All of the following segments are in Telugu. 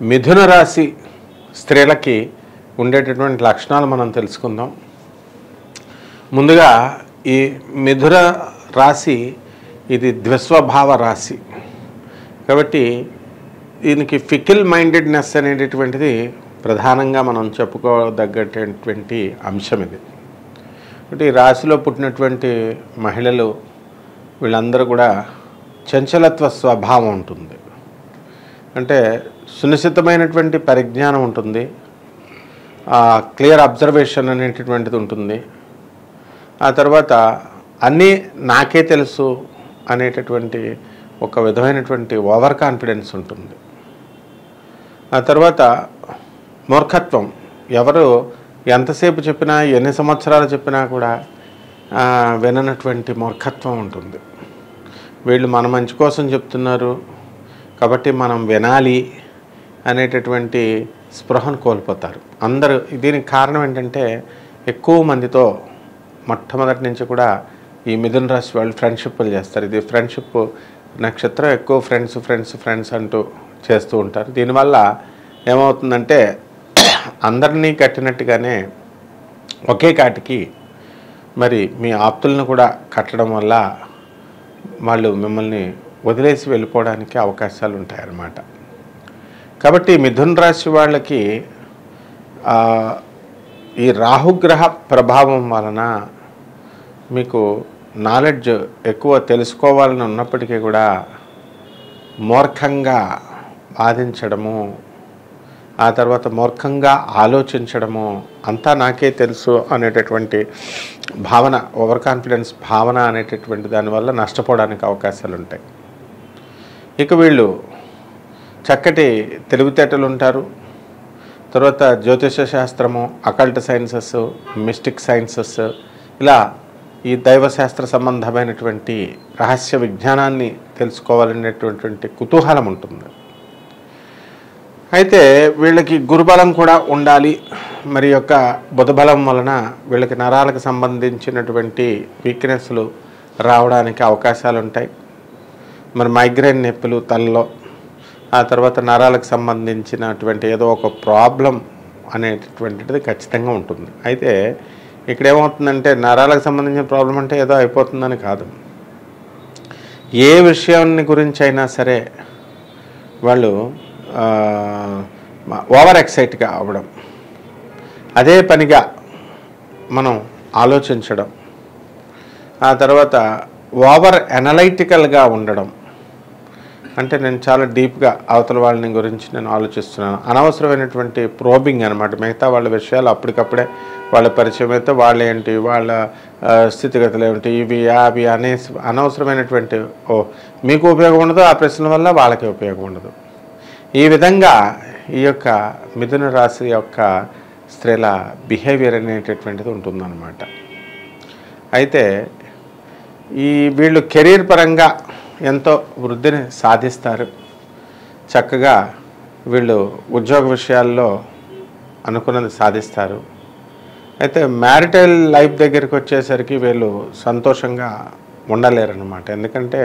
మిథున రాశి స్త్రీలకి ఉండేటటువంటి లక్షణాలు మనం తెలుసుకుందాం. ముందుగా ఈ మిథున రాశి ఇది ద్విస్వభావ రాశి కాబట్టి దీనికి ఫికిల్ మైండెడ్నెస్ అనేటటువంటిది ప్రధానంగా మనం చెప్పుకోదగ్గటువంటి అంశం ఇది. కాబట్టి ఈ రాశిలో పుట్టినటువంటి మహిళలు వీళ్ళందరూ కూడా చంచలత్వ స్వభావం ఉంటుంది. అంటే సునిశ్చితమైనటువంటి పరిజ్ఞానం ఉంటుంది, క్లియర్ అబ్జర్వేషన్ అనేటటువంటిది ఉంటుంది. ఆ తర్వాత అన్నీ నాకే తెలుసు అనేటటువంటి ఒక విధమైనటువంటి ఓవర్ కాన్ఫిడెన్స్ ఉంటుంది. ఆ తర్వాత మూర్ఖత్వం, ఎవరు ఎంతసేపు చెప్పినా ఎన్ని సంవత్సరాలు చెప్పినా కూడా విననటువంటి మూర్ఖత్వం ఉంటుంది. వీళ్ళు మన మంచి కోసం చెప్తున్నారు కాబట్టి మనం వినాలి అనేటటువంటి స్పృహను కోల్పోతారు అందరూ. దీనికి కారణం ఏంటంటే ఎక్కువ మందితో మొట్టమొదటి నుంచి కూడా ఈ మిథున రాశి వాళ్ళు ఫ్రెండ్షిప్లు చేస్తారు. ఇది ఫ్రెండ్షిప్ నక్షత్రం, ఎక్కువ ఫ్రెండ్స్ అంటూ చేస్తూ ఉంటారు. దీనివల్ల ఏమవుతుందంటే అందరినీ కట్టినట్టుగానే ఒకే కాటికి మరి మీ ఆప్తులను కూడా కట్టడం వల్ల వాళ్ళు మిమ్మల్ని వదిలేసి వెళ్ళిపోవడానికి అవకాశాలు ఉంటాయన్నమాట. కాబట్టి మిథున రాశి వాళ్ళకి ఈ రాహుగ్రహ ప్రభావం వలన మీకు నాలెడ్జ్ ఎక్కువ తెలుసుకోవాలని ఉన్నప్పటికీ కూడా మూర్ఖంగా వాదించడము, ఆ తర్వాత మూర్ఖంగా ఆలోచించడము, అంతా నాకే తెలుసు అనేటటువంటి భావన, ఓవర్ కాన్ఫిడెన్స్ భావన అనేటటువంటి దానివల్ల నష్టపోవడానికి అవకాశాలు ఉంటాయి. ఇక వీళ్ళు చక్కటి తెలివితేటలు ఉంటారు. తర్వాత జ్యోతిష శాస్త్రము, అకల్ట్ సైన్సెస్, మిస్టిక్ సైన్సెస్, ఇలా ఈ దైవశాస్త్ర సంబంధమైనటువంటి రహస్య విజ్ఞానాన్ని తెలుసుకోవాలనేటువంటి కుతూహలం ఉంటుంది. అయితే వీళ్ళకి గురుబలం కూడా ఉండాలి. మరి యొక్క బుధబలం వలన వీళ్ళకి నరాలకు సంబంధించినటువంటి వీక్నెస్లు రావడానికి అవకాశాలు ఉంటాయి. మరి మైగ్రేన్ నొప్పులు తలలో, ఆ తర్వాత నరాలకు సంబంధించినటువంటి ఏదో ఒక ప్రాబ్లం అనేటటువంటిది ఖచ్చితంగా ఉంటుంది. అయితే ఇక్కడ ఏమవుతుందంటే నరాలకు సంబంధించిన ప్రాబ్లం అంటే ఏదో అయిపోతుందని కాదు. ఏ విషయాన్ని గురించి అయినా సరే వాళ్ళు ఓవర్ ఎక్సైట్గా అవ్వడం, అదే పనిగా మనం ఆలోచించడం, ఆ తర్వాత ఓవర్ అనలైటికల్గా ఉండడం. అంటే నేను చాలా డీప్గా అవతల వాళ్ళని గురించి నేను ఆలోచిస్తున్నాను, అనవసరమైనటువంటి ప్రోబింగ్ అనమాట. మిగతా వాళ్ళ విషయాలు అప్పటికప్పుడే వాళ్ళ పరిచయం అయితే వాళ్ళు ఏంటి, వాళ్ళ స్థితిగతులు ఏమిటి, ఇవి అవి అనేసి అనవసరమైనటువంటి మీకు ఉపయోగం ఉండదు, ఆ ప్రశ్నల వల్ల వాళ్ళకి ఉపయోగం ఉండదు. ఈ విధంగా ఈ యొక్క మిథున రాశి యొక్క స్త్రీల బిహేవియర్ అనేటటువంటిది ఉంటుందన్నమాట. అయితే ఈ వీళ్ళు కెరీర్ పరంగా ఎంతో వృద్ధిని సాధిస్తారు. చక్కగా వీళ్ళు ఉద్యోగ విషయాల్లో అనుకున్నది సాధిస్తారు. అయితే మ్యారిటల్ లైఫ్ దగ్గరికి వచ్చేసరికి వీళ్ళు సంతోషంగా ఉండలేరన్నమాట. ఎందుకంటే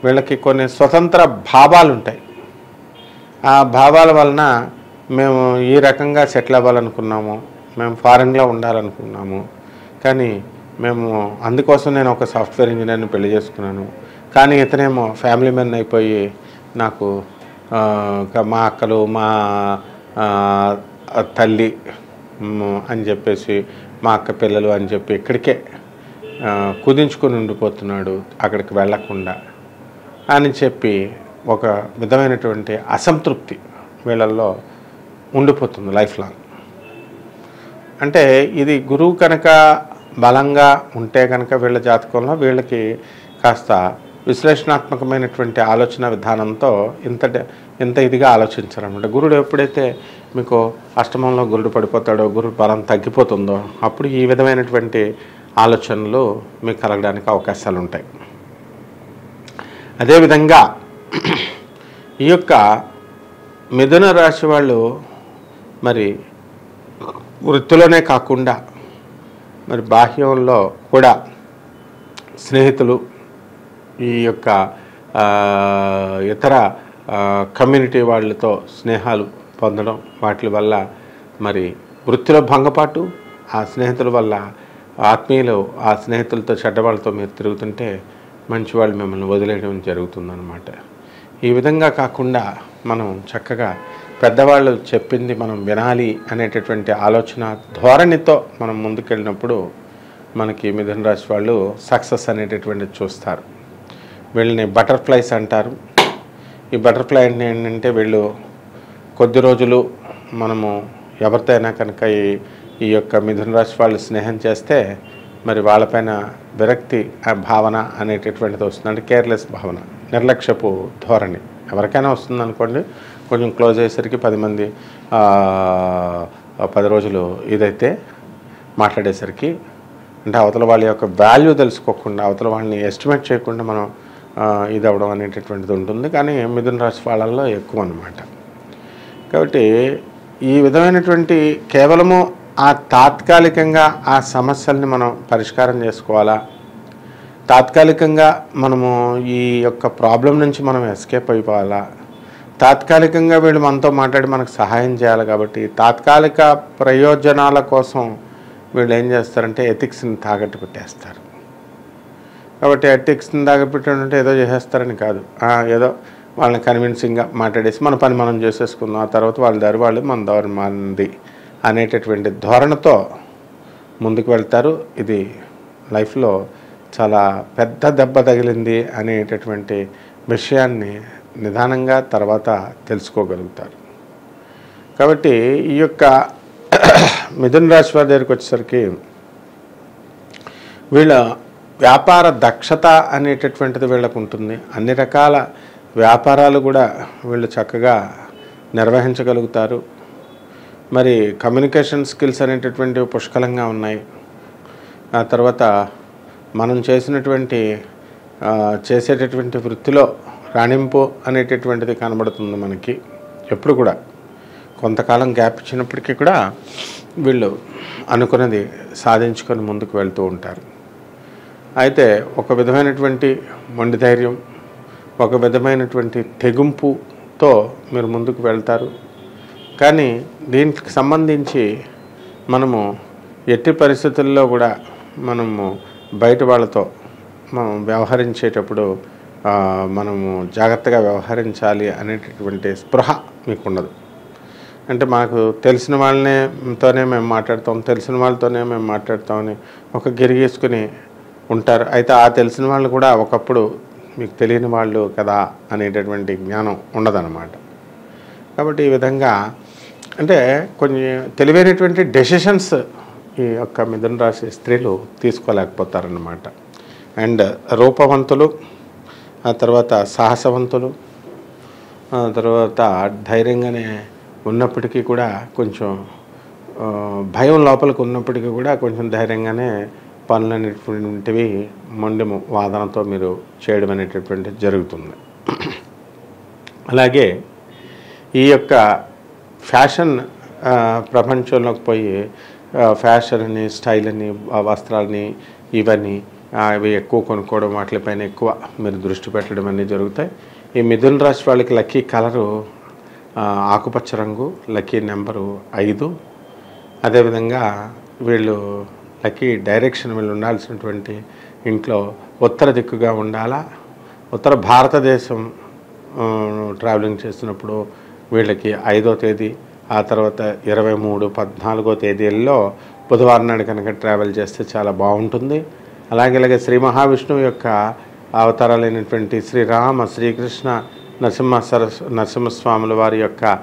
వీళ్ళకి కొన్ని స్వతంత్ర భావాలు ఉంటాయి. ఆ భావాల వలన మేము ఈ రకంగా సెటిల్ అవ్వాలనుకున్నాము, మేము ఫారెన్లో ఉండాలనుకున్నాము, కానీ మేము అందుకోసం నేను ఒక సాఫ్ట్వేర్ ఇంజనీర్ని పెళ్లి చేసుకున్నాను, కానీ ఇతనేమో ఫ్యామిలీ మెన్ అయిపోయి నాకు మా అక్కలు, మా తల్లి అని చెప్పేసి, మా అక్క పిల్లలు అని చెప్పి ఇక్కడికే కుదించుకొని ఉండిపోతున్నాడు అక్కడికి వెళ్ళకుండా అని చెప్పి ఒక విధమైనటువంటి అసంతృప్తి వీళ్ళల్లో ఉండిపోతుంది లైఫ్ లాంగ్. అంటే ఇది గురువు కనుక బలంగా ఉంటే కనుక వీళ్ళ జాతకంలో వీళ్ళకి కాస్త విశ్లేషణాత్మకమైనటువంటి ఆలోచన విధానంతో ఇంత ఇదిగా ఆలోచించారన్నమాట. గురుడు ఎప్పుడైతే మీకు అష్టమంలో గురుడు పడిపోతాడో, గురుడు బలం తగ్గిపోతుందో, అప్పుడు ఈ విధమైనటువంటి ఆలోచనలు మీకు కలగడానికి అవకాశాలు ఉంటాయి. అదేవిధంగా ఈ యొక్క మిథున రాశి వాళ్ళు మరి వృత్తిలోనే కాకుండా మరి బాహ్యంలో కూడా స్నేహితులు, ఈ యొక్క ఇతర కమ్యూనిటీ వాళ్ళతో స్నేహాలు పొందడం, వాటి వల్ల మరి వృత్తిలో భంగపాటు, ఆ స్నేహితుల వల్ల ఆత్మీయులు ఆ స్నేహితులతో చెడ్డవాళ్ళతో మీరు తిరుగుతుంటే మంచి వాళ్ళు మిమ్మల్ని వదిలేయడం జరుగుతుందన్నమాట. ఈ విధంగా కాకుండా మనం చక్కగా పెద్దవాళ్ళు చెప్పింది మనం వినాలి అనేటటువంటి ఆలోచన ధోరణితో మనం ముందుకెళ్ళినప్పుడు మనకి మిథున రాశి వాళ్ళు సక్సెస్ అనేటటువంటిది చూస్తారు. వీళ్ళని బటర్ఫ్లైస్ అంటారు. ఈ బటర్ఫ్లై అంటే ఏంటంటే వీళ్ళు కొద్ది రోజులు మనము ఎవరితో అయినా కనుక ఈ యొక్క మిథున రాశి వాళ్ళు స్నేహం చేస్తే మరి వాళ్ళపైన విరక్తి భావన అనేటటువంటిది వస్తుంది. అంటే కేర్లెస్ భావన, నిర్లక్ష్యపు ధోరణి ఎవరికైనా వస్తుంది అనుకోండి. కొంచెం క్లోజ్ అయ్యేసరికి 10 మంది 10 రోజులు ఇదైతే మాట్లాడేసరికి అంటే అవతల వాళ్ళ యొక్క వాల్యూ తెలుసుకోకుండా, అవతల వాళ్ళని ఎస్టిమేట్ చేయకుండా మనం ఇది అవ్వడం అనేటటువంటిది ఉంటుంది. కానీ మిథున రాశి వాళ్ళల్లో ఎక్కువ అన్నమాట. కాబట్టి ఈ విధమైనటువంటి కేవలము ఆ తాత్కాలికంగా ఆ సమస్యల్ని మనం పరిష్కారం చేసుకోవాలా, తాత్కాలికంగా మనము ఈ యొక్క ప్రాబ్లం నుంచి మనం ఎస్కేప్ అయిపోవాలా, తాత్కాలికంగా వీళ్ళు మనతో మాట్లాడి మనకు సహాయం చేయాలి. కాబట్టి తాత్కాలిక ప్రయోజనాల కోసం వీళ్ళు ఏం చేస్తారంటే ఎథిక్స్ని తాకట్టు పెట్టేస్తారు. కాబట్టి ఎథిక్స్ని తాకట్టు పెట్టాలంటే ఏదో చేసేస్తారని కాదు, ఏదో వాళ్ళని కన్విన్సింగ్గా మాట్లాడేసి మన పని మనం చేసేసుకుందాం, ఆ తర్వాత వాళ్ళ దారి వాళ్ళు మన దారి మనది అనేటటువంటి ధోరణితో ముందుకు వెళ్తారు. ఇది లైఫ్లో చాలా పెద్ద దెబ్బ తగిలింది అనేటటువంటి విషయాన్ని నిదానంగా తర్వాత తెలుసుకోగలుగుతారు. కాబట్టి ఈ యొక్క మిథున రాశి వారి దగ్గరికి వచ్చేసరికి వీళ్ళ వ్యాపార దక్షత అనేటటువంటిది వీళ్ళకు ఉంటుంది. అన్ని రకాల వ్యాపారాలు కూడా వీళ్ళు చక్కగా నిర్వహించగలుగుతారు. మరి కమ్యూనికేషన్ స్కిల్స్ అనేటటువంటివి పుష్కలంగా ఉన్నాయి. ఆ తర్వాత మనం చేసేటటువంటి వృత్తిలో రాణింపు అనేటటువంటిది కనబడుతుంది మనకి. ఎప్పుడు కూడా కొంతకాలం గ్యాప్ ఇచ్చినప్పటికీ కూడా వీళ్ళు అనుకున్నది సాధించుకొని ముందుకు వెళ్తూ ఉంటారు. అయితే ఒక విధమైనటువంటి మొండి ధైర్యం, ఒక విధమైనటువంటి తెగింపుతో మీరు ముందుకు వెళ్తారు. కానీ దీనికి సంబంధించి మనము ఎట్టి పరిస్థితుల్లో కూడా మనము బయట వాళ్ళతో మనం వ్యవహరించేటప్పుడు మనము జాగ్రత్తగా వ్యవహరించాలి అనేటటువంటి స్పృహ మీకు ఉండదు. అంటే మనకు తెలిసిన వాళ్ళతోనే మేము మాట్లాడతామని ఒక గిరిగేసుకుని ఉంటారు. అయితే ఆ తెలిసిన వాళ్ళు కూడా ఒకప్పుడు మీకు తెలియని వాళ్ళు కదా అనేటటువంటి జ్ఞానం ఉండదన్నమాట. కాబట్టి ఈ విధంగా అంటే కొన్ని తెలివైనటువంటి డెసిషన్స్ ఈ యొక్క మిథున రాశి స్త్రీలు తీసుకోలేకపోతారన్నమాట. అండ్ రూపవంతులు, ఆ తర్వాత సాహసవంతులు, ఆ తర్వాత ధైర్యంగానే ఉన్నప్పటికీ కూడా కొంచెం భయం లోపలికి ఉన్నప్పటికీ కూడా కొంచెం ధైర్యంగానే పనులు అనేటువంటివి మొండి వాదనతో మీరు చేయడం అనేటటువంటిది జరుగుతుంది. అలాగే ఈ యొక్క ఫ్యాషన్ ప్రపంచంలోకి పోయి ఫ్యాషన్ అని, స్టైల్ అని, వస్త్రాలని ఇవన్నీ అవి ఎక్కువ కొనుక్కోవడం, వాటిపైన ఎక్కువ మీరు దృష్టి పెట్టడం అన్నీ జరుగుతాయి. ఈ మిథున రాశి వాళ్ళకి లక్కీ కలరు ఆకుపచ్చ రంగు, లక్కీ నెంబరు 5. అదేవిధంగా వీళ్ళు లక్కీ డైరెక్షన్ వీళ్ళు ఉండాల్సినటువంటి ఇంట్లో ఉత్తర దిక్కుగా ఉండాలా. ఉత్తర భారతదేశం ట్రావెలింగ్ చేస్తున్నప్పుడు వీళ్ళకి 5వ తేదీ, ఆ తర్వాత 23, 14వ తేదీల్లో బుధవారం నాడు కనుక ట్రావెల్ చేస్తే చాలా బాగుంటుంది. అలాగే శ్రీ మహావిష్ణువు యొక్క అవతారాలైనటువంటి శ్రీరామ, శ్రీకృష్ణ, నరసింహస్వాముల వారి యొక్క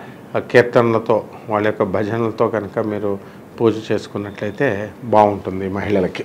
కీర్తనలతో, వాళ్ళ యొక్క భజనలతో కనుక మీరు పూజ చేసుకున్నట్లయితే బాగుంటుంది మహిళలకి.